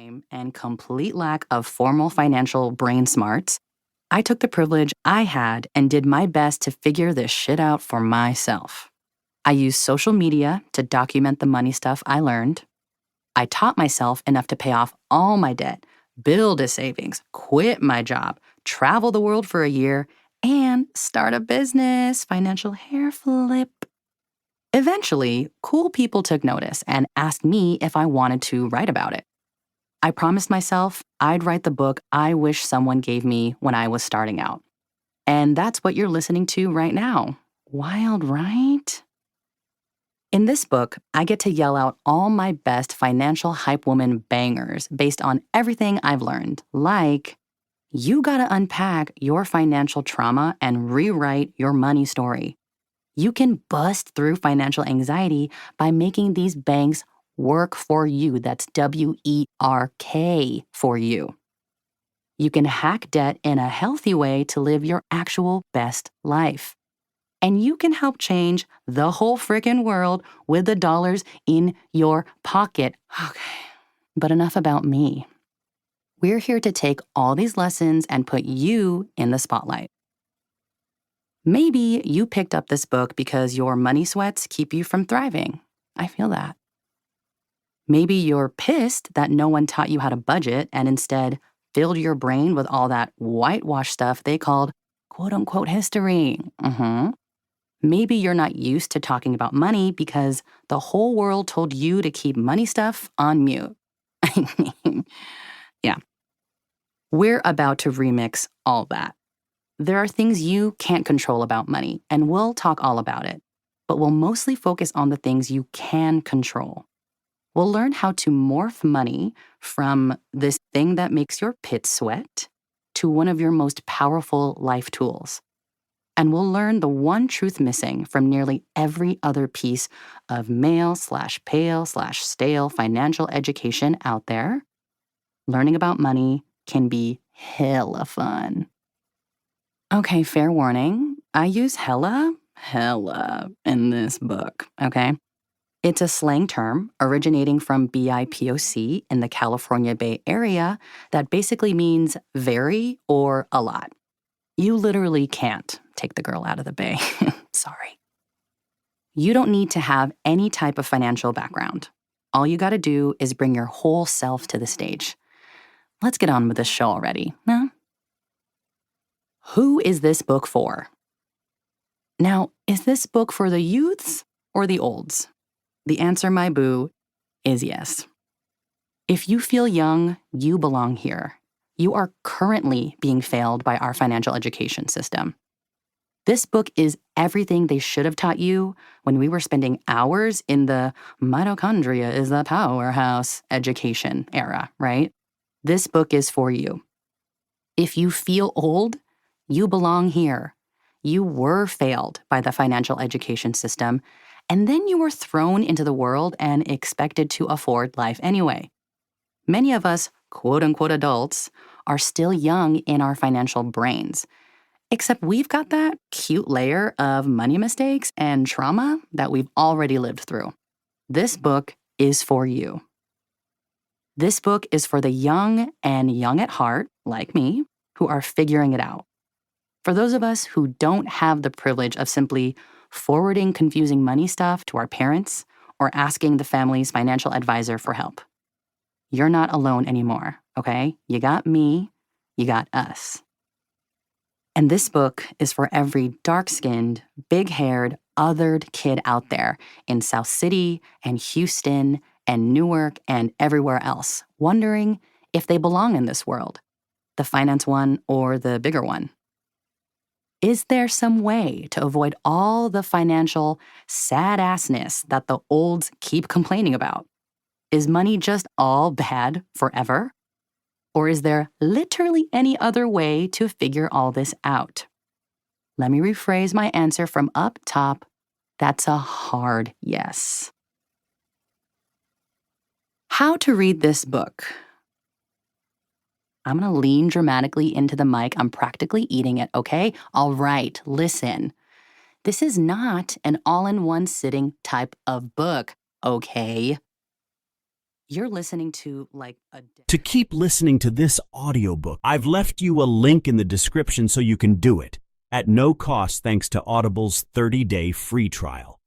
time and complete lack of formal financial brain smarts, I took the privilege I had and did my best to figure this shit out for myself. I used social media to document the money stuff I learned. I taught myself enough to pay off all my debt, build a savings, quit my job, travel the world for a year, and start a business, financial hair flip. Eventually, cool people took notice and asked me if I wanted to write about it. I promised myself I'd write the book I wish someone gave me when I was starting out. And that's what you're listening to right now. Wild, right? In this book, I get to yell out all my best financial hype woman bangers based on everything I've learned, like, you gotta unpack your financial trauma and rewrite your money story. You can bust through financial anxiety by making these banks work for you. That's WERK for you. You can hack debt in a healthy way to live your actual best life. And you can help change the whole frickin' world with the dollars in your pocket. Okay, but enough about me. We're here to take all these lessons and put you in the spotlight. Maybe you picked up this book because your money sweats keep you from thriving. I feel that. Maybe you're pissed that no one taught you how to budget and instead filled your brain with all that whitewash stuff they called quote-unquote history. Maybe you're not used to talking about money because the whole world told you to keep money stuff on mute. Yeah. We're about to remix all that. There are things you can't control about money, and we'll talk all about it. But we'll mostly focus on the things you can control. We'll learn how to morph money from this thing that makes your pits sweat to one of your most powerful life tools. And we'll learn the one truth missing from nearly every other piece of male/pale/stale financial education out there. Learning about money can be hella fun. Okay, fair warning. I use hella in this book, okay? It's a slang term originating from BIPOC in the California Bay Area that basically means very or a lot. You literally can't take the girl out of the Bay. Sorry. You don't need to have any type of financial background. All you gotta do is bring your whole self to the stage. Let's get on with this show already, huh? Who is this book for? Now, is this book for the youths or the olds? The answer, my boo, is yes. If you feel young, you belong here. You are currently being failed by our financial education system. This book is everything they should have taught you when we were spending hours in the mitochondria is the powerhouse education era, right? This book is for you. If you feel old, you belong here. You were failed by the financial education system, and then you were thrown into the world and expected to afford life anyway. Many of us, quote-unquote adults, are still young in our financial brains, except we've got that cute layer of money mistakes and trauma that we've already lived through. This book is for you. This book is for the young and young at heart, like me, who are figuring it out. For those of us who don't have the privilege of simply forwarding confusing money stuff to our parents or asking the family's financial advisor for help. You're not alone anymore, okay? You got me, you got us. And this book is for every dark-skinned, big-haired, othered kid out there in South City and Houston and Newark and everywhere else, wondering if they belong in this world, the finance one or the bigger one. Is there some way to avoid all the financial sad-assness that the olds keep complaining about? Is money just all bad forever? Or is there literally any other way to figure all this out? Let me rephrase my answer from up top. That's a hard yes. How to read this book. I'm gonna lean dramatically into the mic. I'm practically eating it, okay? All right, listen. This is not an all-in-one sitting type of book, okay? You're listening to like a... To keep listening to this audiobook, I've left you a link in the description so you can do it, at no cost thanks to Audible's 30-day free trial.